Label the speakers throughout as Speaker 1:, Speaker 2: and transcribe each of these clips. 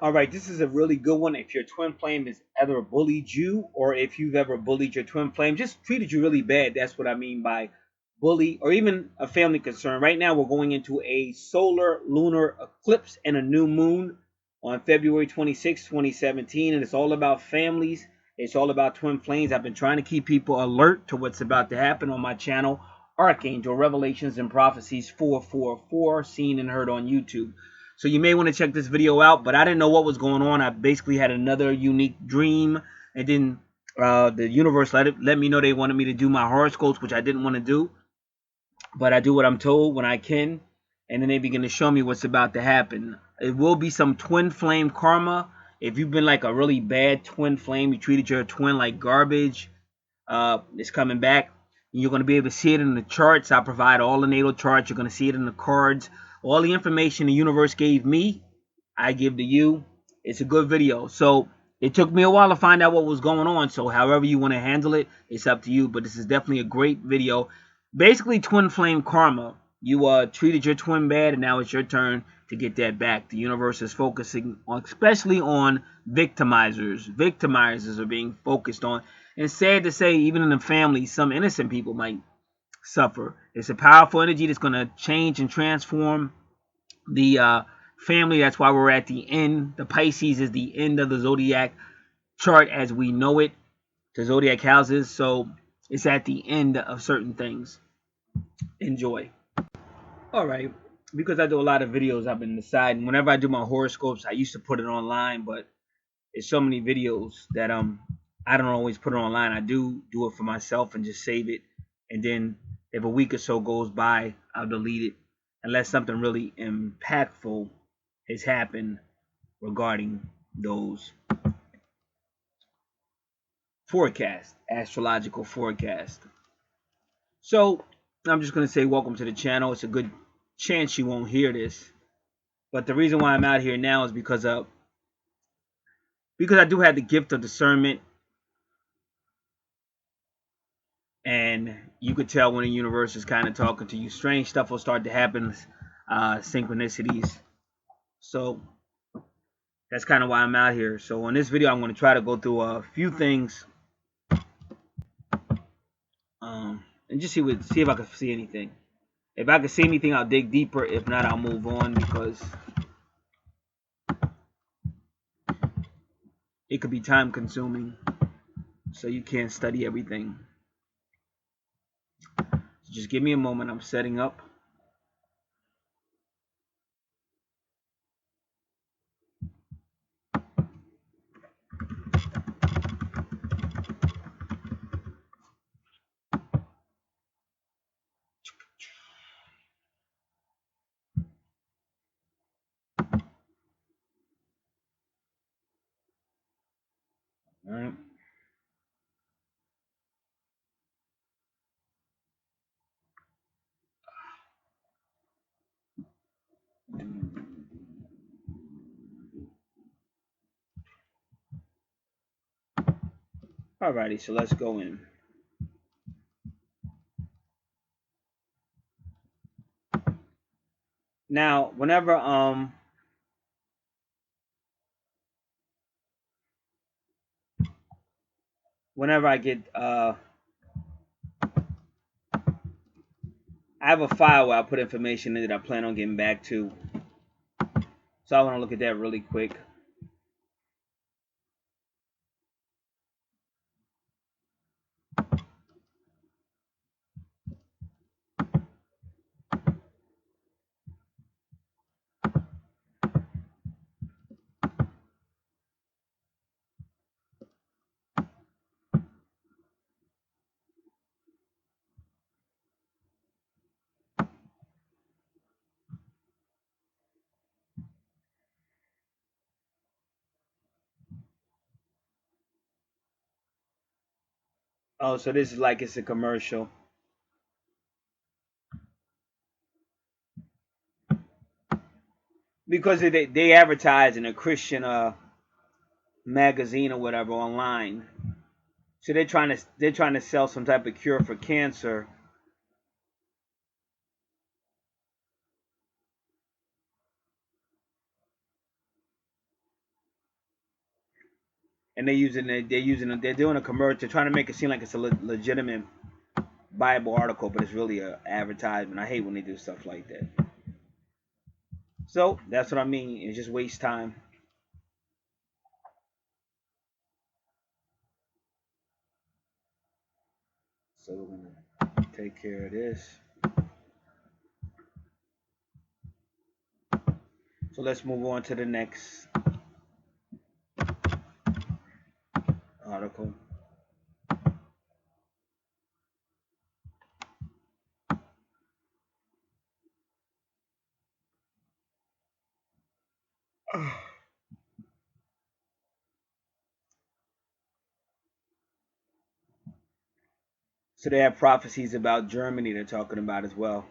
Speaker 1: All right, this is a really good one. If your twin flame has ever bullied you, or if you've ever bullied your twin flame, just treated you really bad. That's what I mean by bully, or even a family concern. Right now, we're going into a solar lunar eclipse and a new moon on February 26, 2017, and it's all about families. It's all about twin flames. I've been trying to keep people alert to what's about to happen on my channel, Archangel Revelations and Prophecies 444, seen and heard on YouTube. So you may want to check this video out, but I didn't know what was going on. I basically had another unique dream, and then the universe let me know they wanted me to do my horoscopes, which I didn't want to do, but I do what I'm told when I can, and then they begin to show me what's about to happen. It will be some twin flame karma. If you've been like a really bad twin flame, you treated your twin like garbage, it's coming back. You're going to be able to see it in the charts. I provide all the natal charts. You're going to see it in the cards. All the information the universe gave me, I give to you. It's a good video. So it took me a while to find out what was going on. So however you want to handle it, it's up to you. But this is definitely a great video. Basically, twin flame karma. You treated your twin bad, and now it's your turn to get that back. The universe is focusing on, especially on victimizers. Victimizers are being focused on. And sad to say, even in the family, some innocent people might suffer. It's a powerful energy that's going to change and transform the family. That's why we're at the end. The Pisces is the end of the zodiac chart as we know it, the zodiac houses. So it's at the end of certain things. Enjoy. All right. Because I do a lot of videos, I've been deciding. Whenever I do my horoscopes, I used to put it online, but it's so many videos that I don't always put it online. I do it for myself and just save it, and then if a week or so goes by, I'll delete it unless something really impactful has happened regarding those forecasts, astrological forecast. So I'm just gonna say welcome to the channel. It's a good chance you won't hear this, but the reason why I'm out here now is because I do have the gift of discernment. And you could tell when the universe is kind of talking to you. Strange stuff will start to happen, synchronicities. So that's kind of why I'm out here. So on this video, I'm going to try to go through a few things, and just see if I can see anything. If I can see anything, I'll dig deeper. If not, I'll move on because it could be time consuming. So you can't study everything. So just give me a moment. I'm setting up. All right. Alrighty, so let's go in. Now, whenever I get I have a file where I put information in that I plan on getting back to. So I want to look at that really quick. Oh, so this is like it's a commercial. Because they advertise in a Christian magazine or whatever online. So they're trying to sell some type of cure for cancer. and they're doing a commercial, trying to make it seem like it's a legitimate Bible article, but it's really a advertisement. I hate when they do stuff like that. So that's what I mean. It just wastes time. So we're gonna take care of this. So let's move on to the next article. So they have prophecies about Germany they're talking about as well.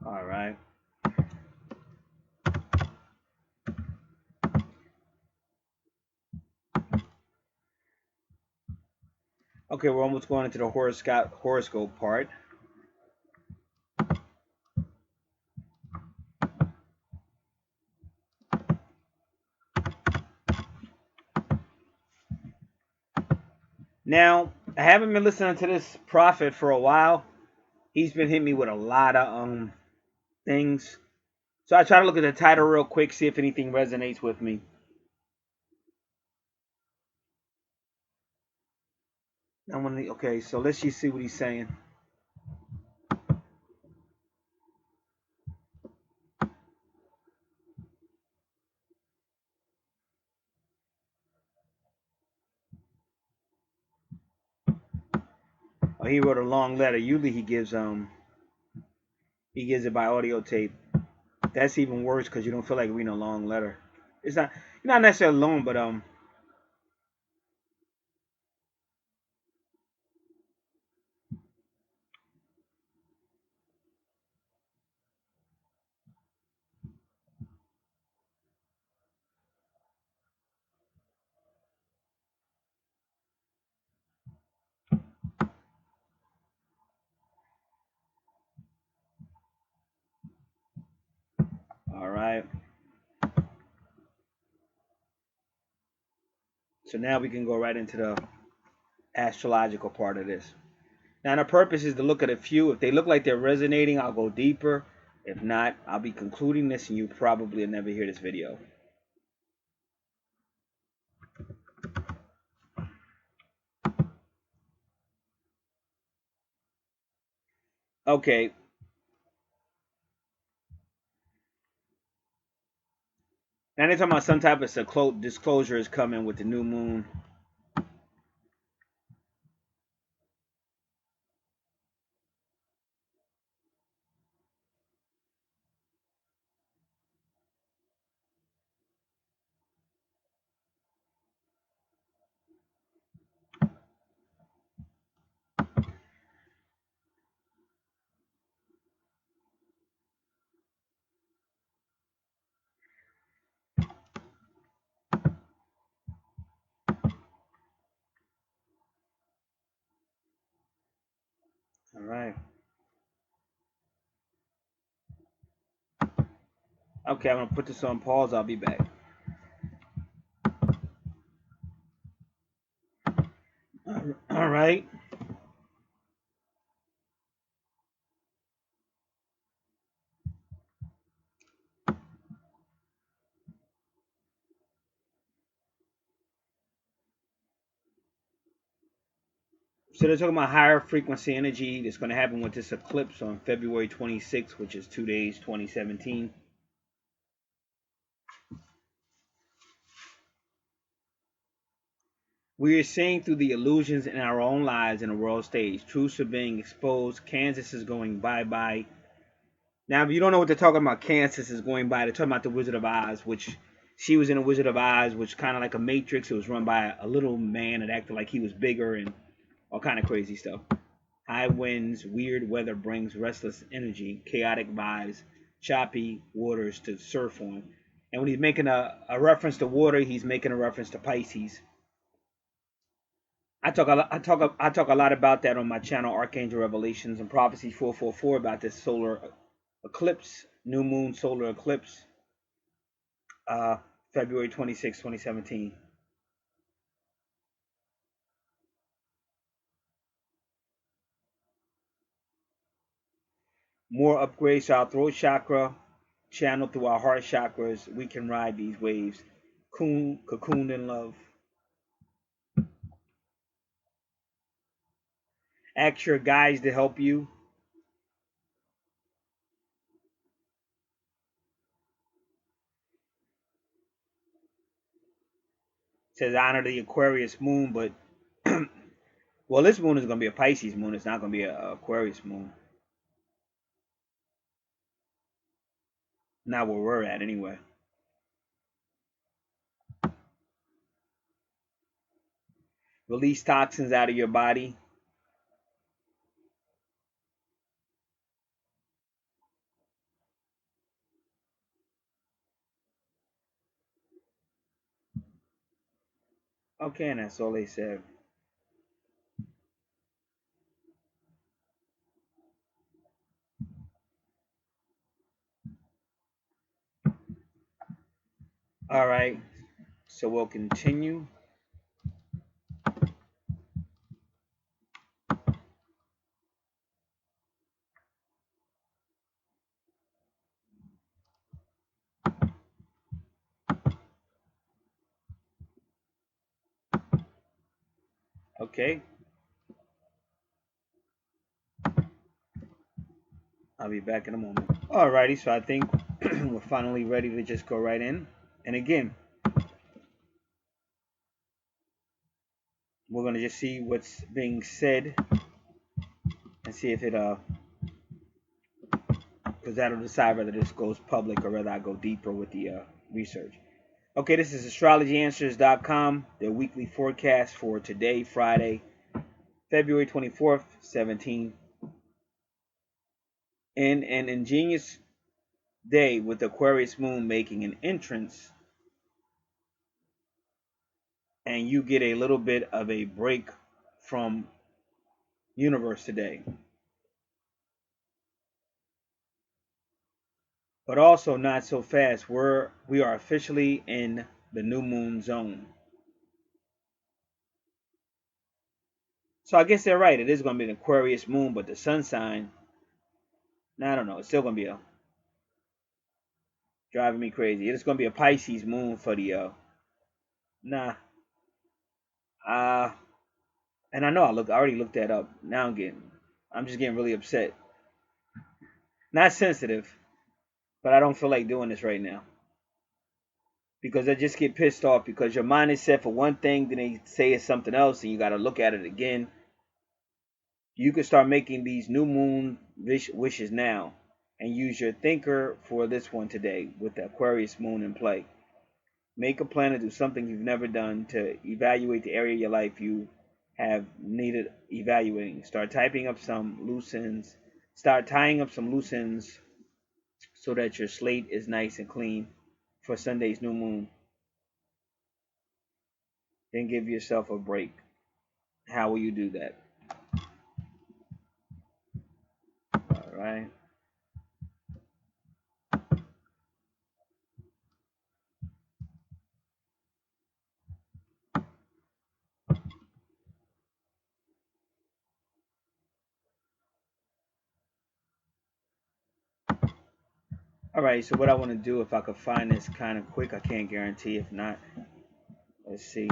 Speaker 1: All right. Okay, we're almost going into the horoscope part. Now, I haven't been listening to this prophet for a while. He's been hitting me with a lot of things. So I try to look at the title real quick, see if anything resonates with me. Okay, so let's just see what he's saying. Oh, he wrote a long letter. Usually he gives it by audio tape. That's even worse because you don't feel like reading a long letter. It's not necessarily long, but all right. So now we can go right into the astrological part of this. Now the purpose is to look at a few. If they look like they're resonating, I'll go deeper. If not, I'll be concluding this and you probably will never hear this video. Okay. Now they're talking about some type of disclosure is coming with the new moon. All right. Okay, I'm gonna put this on pause. I'll be back. All right. So they're talking about higher frequency energy that's going to happen with this eclipse on February 26th, which is 2 days, 2017. We are seeing through the illusions in our own lives in the world stage. Truths are being exposed. Kansas is going bye-bye. Now, if you don't know what they're talking about, Kansas is going by. They're talking about the Wizard of Oz, which she was in the Wizard of Oz, which kind of like a Matrix. It was run by a little man that acted like he was bigger and all kind of crazy stuff. High winds, weird weather brings restless energy, chaotic vibes, choppy waters to surf on. And when he's making a reference to water, he's making a reference to Pisces. I talk a lot about that on my channel, Archangel Revelations and Prophecy 444, about this solar eclipse, new moon solar eclipse, uh, February 26, 2017. More upgrades to our throat chakra, channeled through our heart chakras. We can ride these waves. Cocooned in love. Ask your guides to help you. It says honor the Aquarius moon, but well, this moon is going to be a Pisces moon. It's not going to be a Aquarius moon. Not where we're at, anyway. Release toxins out of your body. Okay, and that's all they said. All right, so we'll continue. Okay, I'll be back in a moment. Alrighty, so I think we're finally ready to just go right in. And again, we're gonna just see what's being said and see if it because that'll decide whether this goes public or whether I go deeper with the research. Okay, this is astrologyanswers.com, their weekly forecast for today, Friday, February 24th, 17. In an ingenious day with Aquarius moon making an entrance, and you get a little bit of a break from universe today. But also not so fast. We are officially in the new moon zone. So I guess they're right. It is going to be an Aquarius moon, but the sun sign, nah, I don't know. It's still going to be a driving me crazy. It's going to be a Pisces moon for the nah. Uh and I know I already looked that up. Now I'm just getting really upset. Not sensitive, but I don't feel like doing this right now. Because I just get pissed off because your mind is set for one thing, then they say it's something else, and you got to look at it again. You can start making these new moon wishes now and use your thinker for this one today with the Aquarius moon in play. Make a plan to do something you've never done to evaluate the area of your life you have needed evaluating. Start typing up some loose ends. Start tying up some loose ends so that your slate is nice and clean for Sunday's new moon. Then give yourself a break. How will you do that? All right. All right. So what I want to do, if I could find this kind of quick, I can't guarantee. If not, let's see.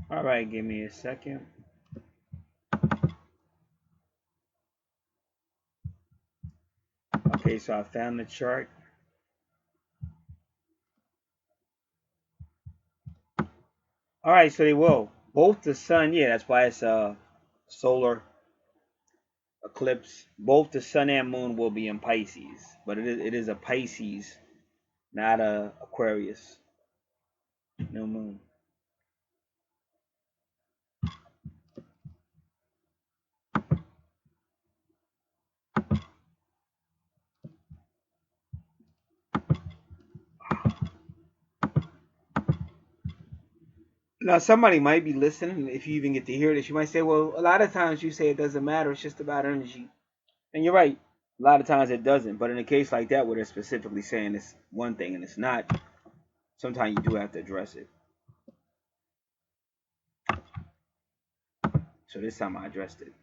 Speaker 1: All right. Give me a second. Okay, so I found the chart. All right, so they will. Both the sun, yeah, that's why it's a solar eclipse. Both the sun and moon will be in Pisces, but it is a Pisces, not a Aquarius. No moon. Now, somebody might be listening. If you even get to hear this, you might say, well, a lot of times you say it doesn't matter. It's just about energy. And you're right. A lot of times it doesn't. But in a case like that where they're specifically saying it's one thing and it's not, sometimes you do have to address it. So this time I addressed it.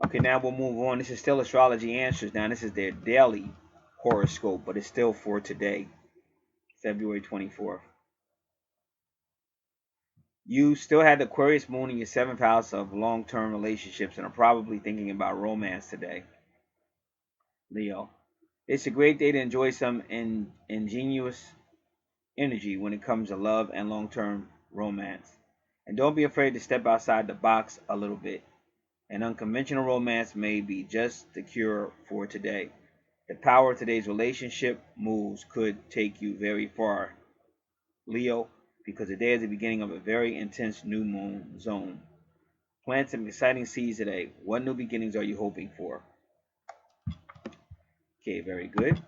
Speaker 1: Okay, now we'll move on. This is still Astrology Answers. Now, this is their daily horoscope, but it's still for today, February 24th. You still had the Aquarius moon in your seventh house of long term relationships and are probably thinking about romance today, Leo. It's a great day to enjoy some ingenuous energy when it comes to love and long term romance. And don't be afraid to step outside the box a little bit. An unconventional romance may be just the cure for today. The power of today's relationship moves could take you very far, Leo, because today is the beginning of a very intense new moon zone. Plant some exciting seeds today. What new beginnings are you hoping for? Okay, very good.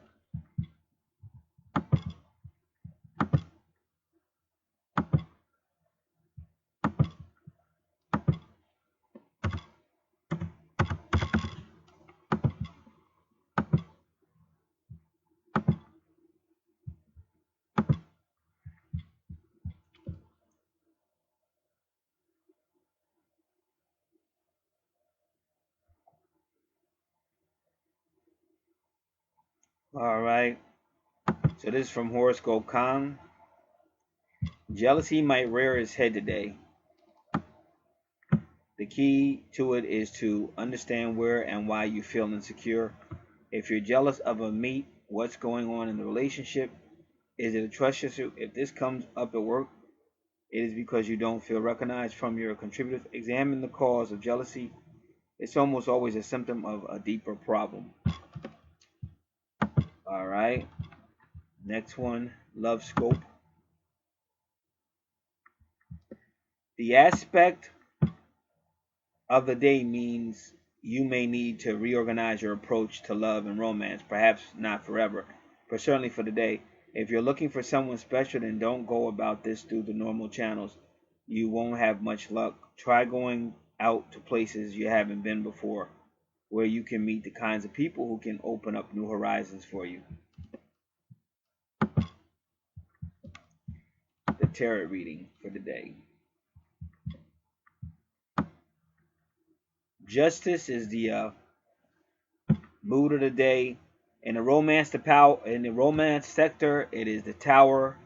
Speaker 1: All right. So this is from Horoscope.com. Jealousy might rear its head today. The key to it is to understand where and why you feel insecure. If you're jealous of a mate, what's going on in the relationship? Is it a trust issue? If this comes up at work, it is because you don't feel recognized from your contributors. Examine the cause of jealousy. It's almost always a symptom of a deeper problem. All right. Next one, love scope. The aspect of the day means you may need to reorganize your approach to love and romance. Perhaps not forever, but certainly for the day. If you're looking for someone special, then don't go about this through the normal channels. You won't have much luck. Try going out to places you haven't been before, where you can meet the kinds of people who can open up new horizons for you. The tarot reading for the day. Justice is the mood of the day. In the romance sector, it is the Tower,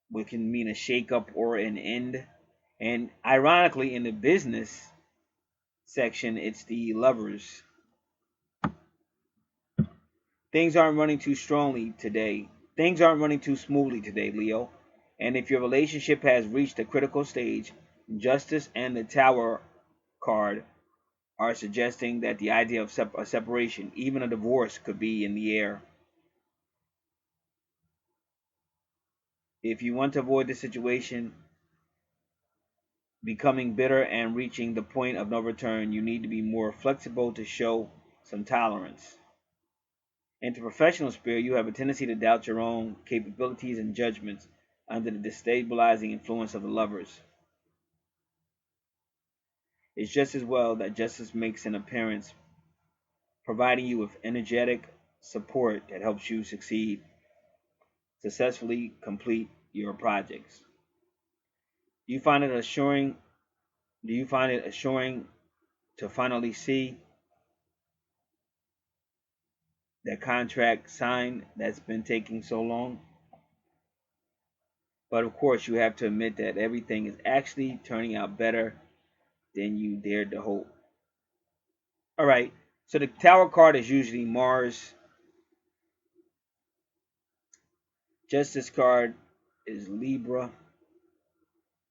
Speaker 1: which can mean a shakeup or an end. And ironically, in the business section, it's the Lovers. Things aren't running too strongly today. Things aren't running too smoothly today, Leo. And if your relationship has reached a critical stage, Justice and the Tower card are suggesting that the idea of a separation, even a divorce, could be in the air. If you want to avoid the situation becoming bitter and reaching the point of no return, you need to be more flexible to show some tolerance. In the professional sphere, you have a tendency to doubt your own capabilities and judgments under the destabilizing influence of the Lovers. It's just as well that justice makes an appearance, providing you with energetic support that helps you successfully complete your projects. Do you find it assuring? Do you find it assuring to finally see that contract signed that's been taking so long. But of course, you have to admit that everything is actually turning out better than you dared to hope. All right. So the Tower card is usually Mars. Justice card is Libra.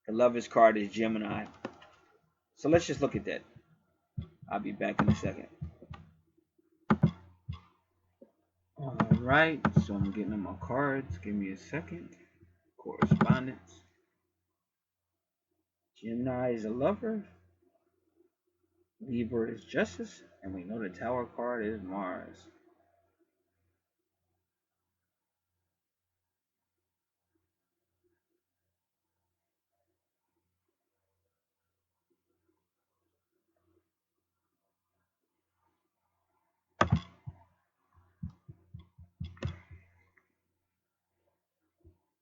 Speaker 1: The Lovers card is Gemini. So let's just look at that. I'll be back in a second. All right. So I'm getting on my cards. Give me a second. Correspondence. Gemini is a lover. Libra is justice. And we know the Tower card is Mars.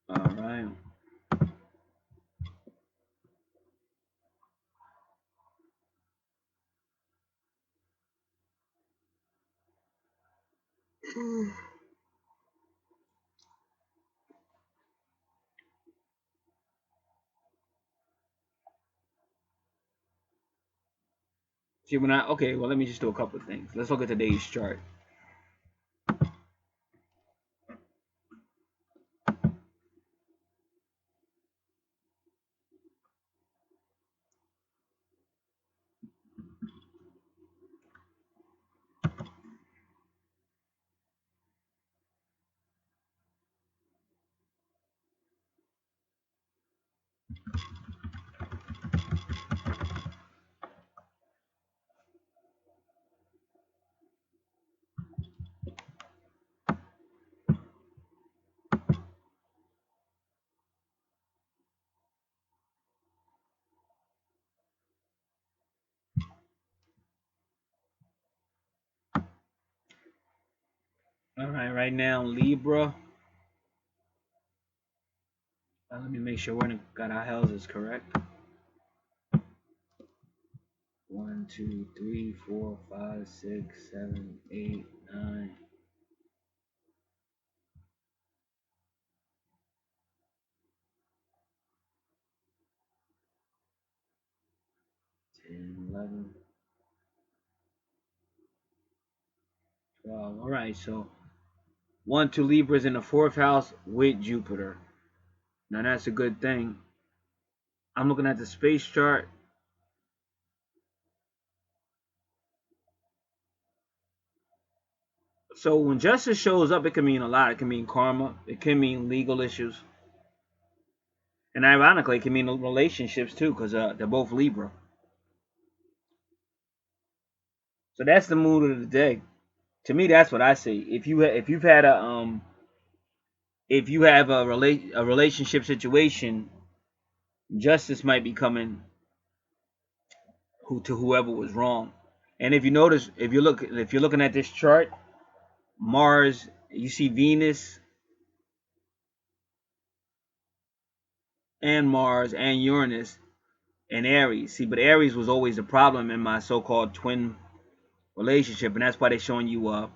Speaker 1: All right. Gemini. Okay, well, let me just do a couple of things. Let's look at today's chart. All right, right now, Libra. Let me make sure we got our houses correct. 1, 2, 3, 4, 5, 6, 7, 8, 9, 10, 11, 12. All right, so 1, 2 Libras in the fourth house with Jupiter. Now that's a good thing. I'm looking at the space chart. So when justice shows up, it can mean a lot. It can mean karma. It can mean legal issues. And ironically, it can mean relationships too, because they're both Libra. So that's the mood of the day. To me, that's what I see. If you've had if you have a relationship situation, justice might be coming to whoever was wrong. And if you notice, if you're looking at this chart, Mars, you see Venus and Mars and Uranus and Aries. See, but Aries was always a problem in my so-called twin relationship, and that's why they're showing you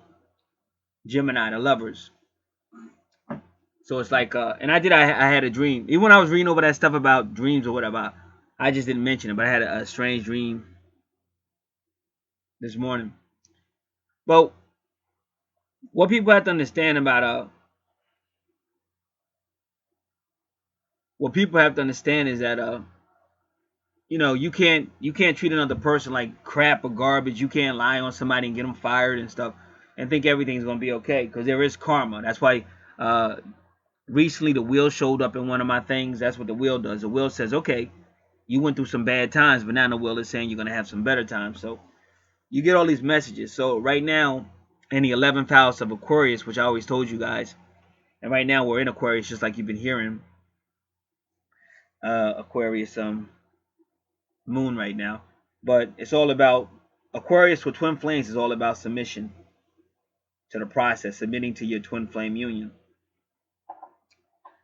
Speaker 1: Gemini, the lovers. So it's like, and I had a dream. Even when I was reading over that stuff about dreams or whatever, I just didn't mention it, but I had a strange dream this morning. But what people have to understand about what people have to understand is that you can't treat another person like crap or garbage. You can't lie on somebody and get them fired and stuff and think everything's gonna be okay, because there is karma. That's why recently the wheel showed up in one of my things. That's what the wheel does. The wheel says, okay, you went through some bad times, but now the wheel is saying you're gonna have some better times. So you get all these messages. So right now in the 11th house of Aquarius, which I always told you guys, and right now we're in Aquarius, just like you've been hearing, Aquarius moon right now. But it's all about Aquarius with twin flames is all about submission to the process, submitting to your twin flame union.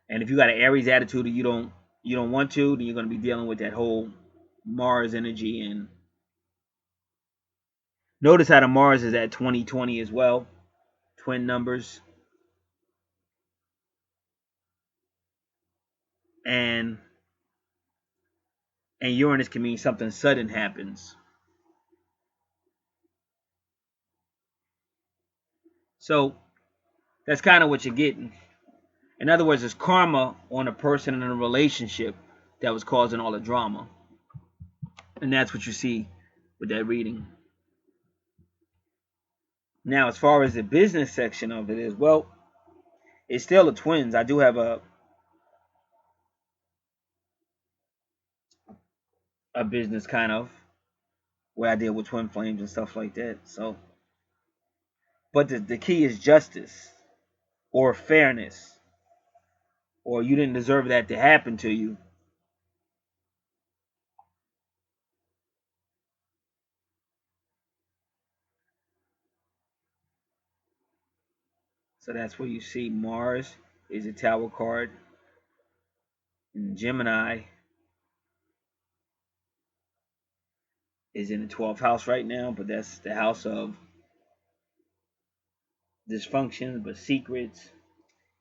Speaker 1: And if you got an Aries attitude and you don't want to, then you're going to be dealing with that whole Mars energy. And notice how the Mars is at 2020 as well. twin numbers, and Uranus can mean something sudden happens. So that's kind of what you're getting. In other words, it's karma on a person in a relationship that was causing all the drama. And that's what you see with that reading. Now, as far as the business section of it is, well, it's still the twins. I do have a business kind of where I deal with twin flames and stuff like that. So, but the key is justice or fairness, or you didn't deserve that to happen to you. So that's where you see Mars is a Tower card, and Gemini is in the 12th house right now, but that's the house of dysfunctions, but secrets,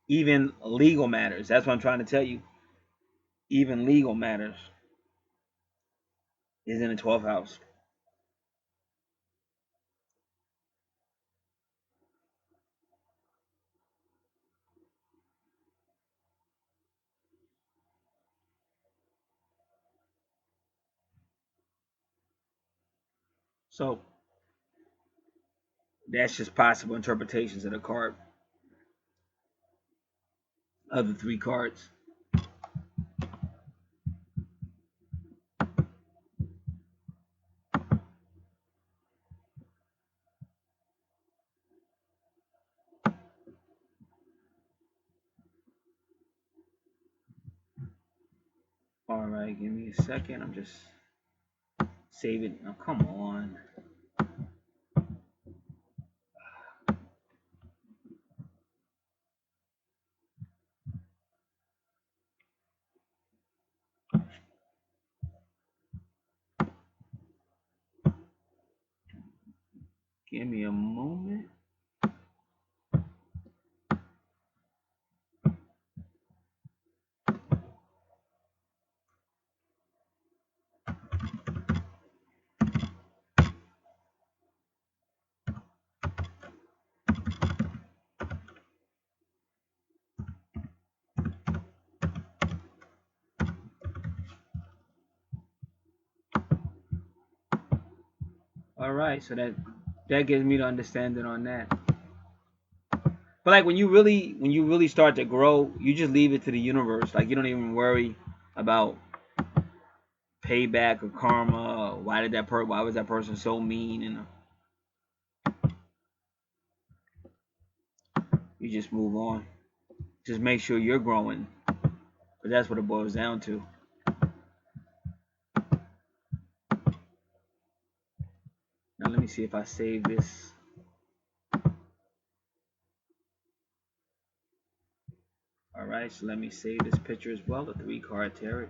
Speaker 1: even legal matters. That's what I'm trying to tell you. Even legal matters is in the 12th house. So that's just possible interpretations of the card, of the three cards. All right, give me a second. I'm just saving. Oh, come on. Give me a moment. All right, so that gives me the understanding on that. But like when you really start to grow, you just leave it to the universe. Like you don't even worry about payback or karma. Or why was that person so mean? And you just move on. Just make sure you're growing, but that's what it boils down to. Now let me see if I save this. All right, so let me save this picture as well. The 3-card tarot.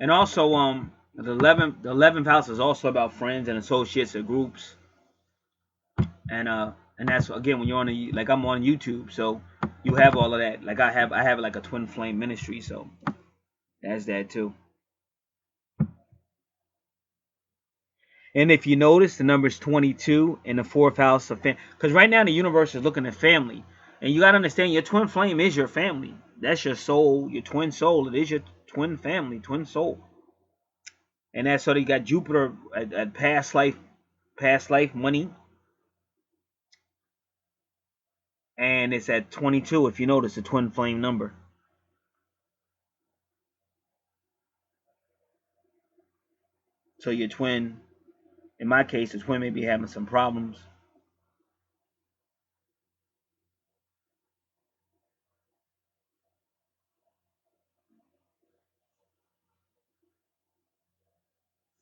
Speaker 1: And also, the 11th house is also about friends and associates or groups, and that's again when you're on like I'm on YouTube, so you have all of that. Like I have like a twin flame ministry, so that's that too. And if you notice, the number is 22 in the 4th house of family, because right now the universe is looking at family, and you gotta understand your twin flame is your family. That's your soul, your twin soul. It is your twin family, twin soul. And that's so you got Jupiter at past life money, and it's at 22. If you notice, the twin flame number. So your twin, in my case, the twin may be having some problems.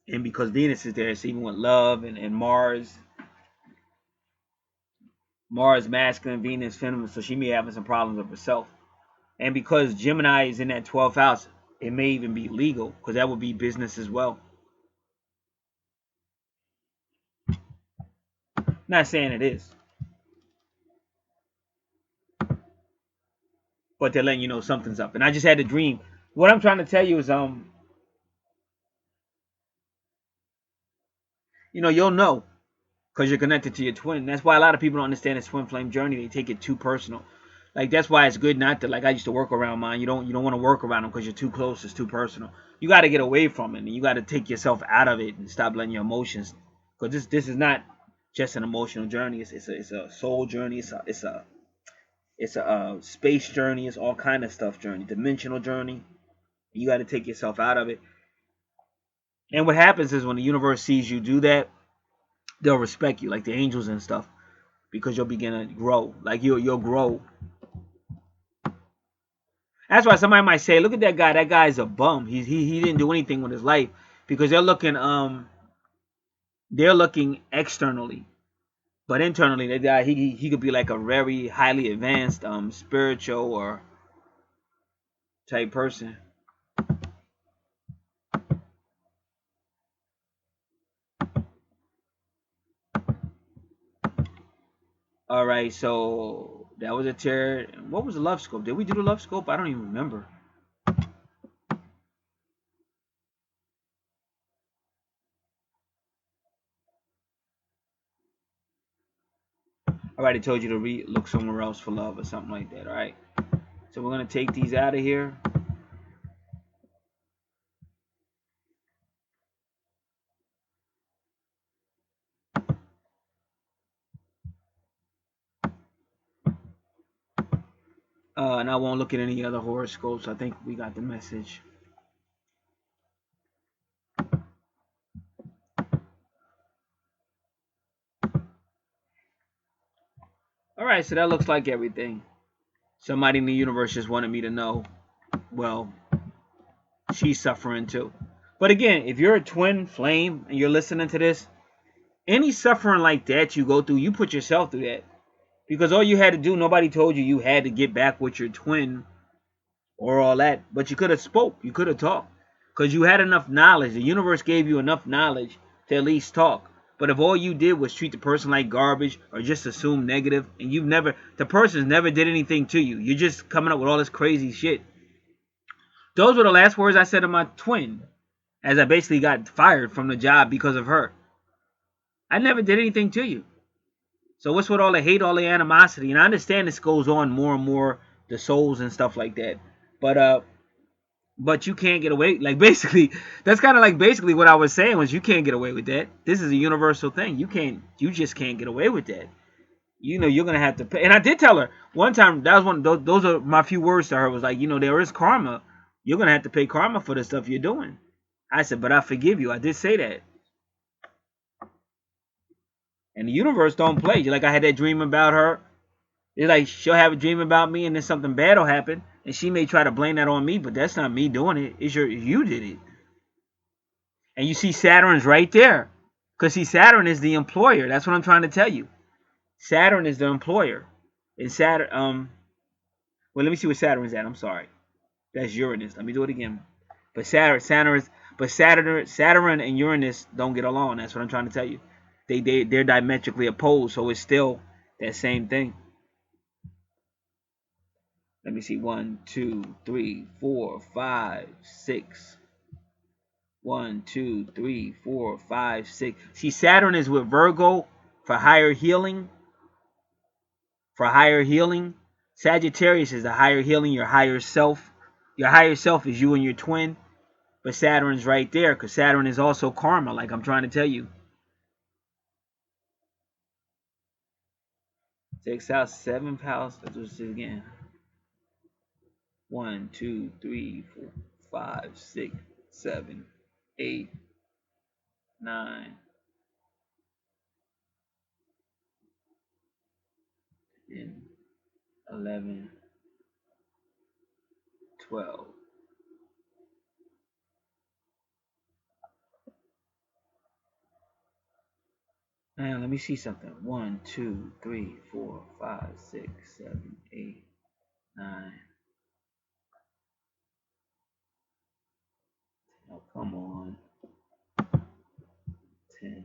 Speaker 1: And because Venus is there, it's even with love and Mars masculine, Venus feminine, so she may be having some problems with herself. And because Gemini is in that 12th house, it may even be legal because that would be business as well. Not saying it is, but they're letting you know something's up. And I just had a dream. What I'm trying to tell you is, you'll know because you're connected to your twin. That's why a lot of people don't understand this twin flame journey. They take it too personal. Like that's why it's good not to, like I used to work around mine. You don't want to work around them because you're too close. It's too personal. You got to get away from it, and you got to take yourself out of it and stop letting your emotions. Because this is not just an emotional journey. It's a soul journey. It's a space journey. It's all kind of stuff journey. Dimensional journey. You got to take yourself out of it. And what happens is when the universe sees you do that, they'll respect you, like the angels and stuff, because you'll begin to grow. Like you'll grow. That's why somebody might say, "Look at that guy. That guy's a bum. He didn't do anything with his life," because they're looking externally, but internally, that guy he could be like a very highly advanced spiritual or type person. All right, so that was a tear. What was the love scope? Did we do the love scope? I don't even remember. All right, I told you to look somewhere else for love or something like that. All right, so we're gonna take these out of here. And I won't look at any other horoscopes. I think we got the message. All right, so that looks like everything. Somebody in the universe just wanted me to know. Well, she's suffering too. But again, if you're a twin flame and you're listening to this, any suffering like that you go through, you put yourself through that. Because all you had to do, nobody told you you had to get back with your twin or all that. But you could have spoke. You could have talked. Because you had enough knowledge. The universe gave you enough knowledge to at least talk. But if all you did was treat the person like garbage or just assume negative, and the person never did anything to you, you're just coming up with all this crazy shit. Those were the last words I said to my twin, as I basically got fired from the job because of her. I never did anything to you. So what's with all the hate, all the animosity? And I understand this goes on more and more, the souls and stuff like that. But you can't get away. Like basically, that's kind of like basically what I was saying was you can't get away with that. This is a universal thing. You just can't get away with that. You're gonna have to pay. And I did tell her one time, that was one. Those are my few words to her. Was like, there is karma. You're gonna have to pay karma for the stuff you're doing. I said, but I forgive you. I did say that. And the universe don't play. Like I had that dream about her. It's like she'll have a dream about me, and then something bad will happen, and she may try to blame that on me, but that's not me doing it. You did it. And you see Saturn's right there, because see Saturn is the employer. That's what I'm trying to tell you. Saturn is the employer, and Saturn. Well, let me see what Saturn is at. I'm sorry, that's Uranus. Let me do it again. But Saturn and Uranus don't get along. That's what I'm trying to tell you. They're diametrically opposed, so it's still that same thing. Let me see. 1, 2, 3, 4, 5, 6. 1, 2, 3, 4, 5, 6. See, Saturn is with Virgo for higher healing. For higher healing. Sagittarius is the higher healing, your higher self. Your higher self is you and your twin. But Saturn's right there because Saturn is also karma, like I'm trying to tell you. 6 house, 7th house. Let's do this again. 1, 2, 3, 4, 5, 6, 7, 8, 9, 10, 11, 12. Now let me see something. 1, 2, 3, 4, 5, 6, 7, 8, 9. Oh, come on. 10.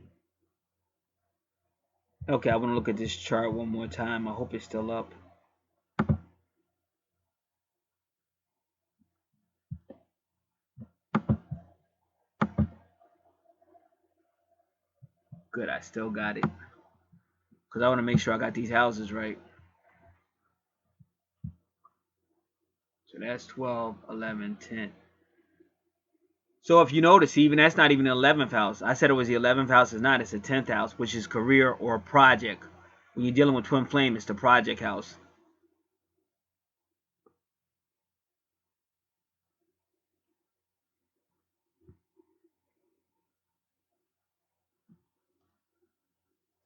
Speaker 1: Okay, I want to look at this chart one more time. I hope it's still up. Good, I still got it. Because I want to make sure I got these houses right. So that's 12, 11, 10. So if you notice, even that's not even the 11th house. I said it was the 11th house. It's not. It's the 10th house, which is career or project. When you're dealing with twin flame, it's the project house.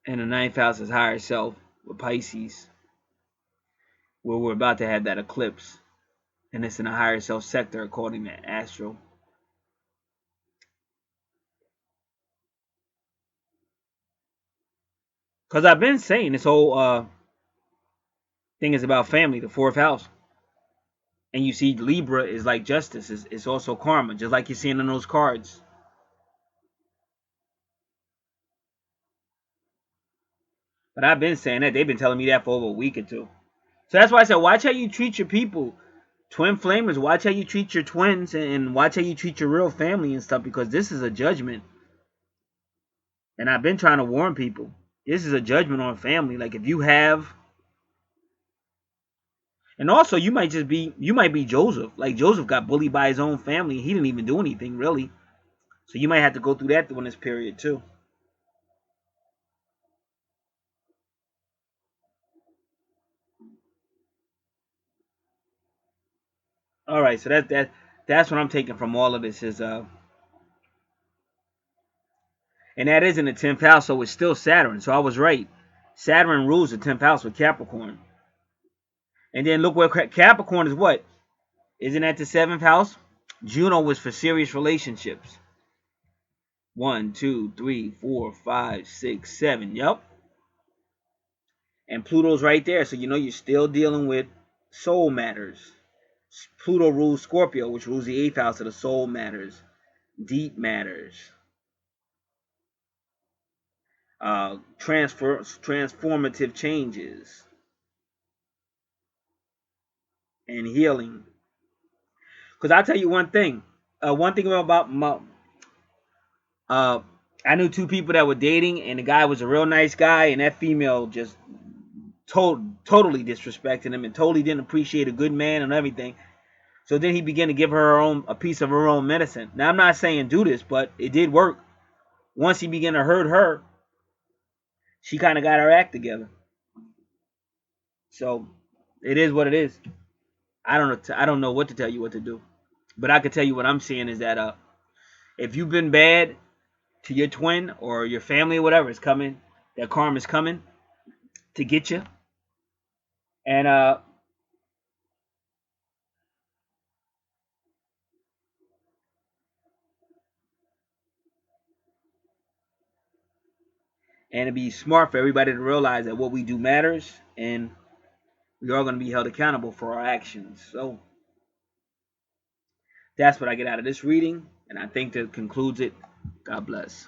Speaker 1: And the 9th house is higher self with Pisces, where we're about to have that eclipse. And it's in the higher self sector according to Astro. Because I've been saying this whole thing is about family, the 4th house. And you see Libra is like justice. It's also karma, just like you're seeing in those cards. But I've been saying that. They've been telling me that for over a week or two. So that's why I said, watch how you treat your people. Twin flamers, watch how you treat your twins and watch how you treat your real family and stuff, because this is a judgment. And I've been trying to warn people. This is a judgment on family. Like if you have, and also you might be Joseph. Like Joseph got bullied by his own family. He didn't even do anything really. So you might have to go through that during this period too. All right, so that's what I'm taking from all of this is and that is in the 10th house, so it's still Saturn. So I was right. Saturn rules the 10th house with Capricorn. And then look where Capricorn is what? Isn't that the 7th house? Juno was for serious relationships. 1, 2, 3, 4, 5, 6, 7. Yep. And Pluto's right there. So you know you're still dealing with soul matters. Pluto rules Scorpio, which rules the 8th house of the soul matters, deep matters, transformative changes, and healing. Because I'll tell you one thing. One thing about my, uh, I knew two people that were dating, and the guy was a real nice guy, and that female just totally disrespected him and totally didn't appreciate a good man and everything. So then he began to give her a piece of her own medicine. Now I'm not saying do this, but it did work. Once he began to hurt her, she kind of got her act together. So it is what it is. I don't know what to tell you what to do, but I can tell you what I'm seeing is that if you've been bad to your twin or your family or whatever, it's coming. That karma is coming to get you, and it'd be smart for everybody to realize that what we do matters, and we are going to be held accountable for our actions. So that's what I get out of this reading, and I think that concludes it. God bless.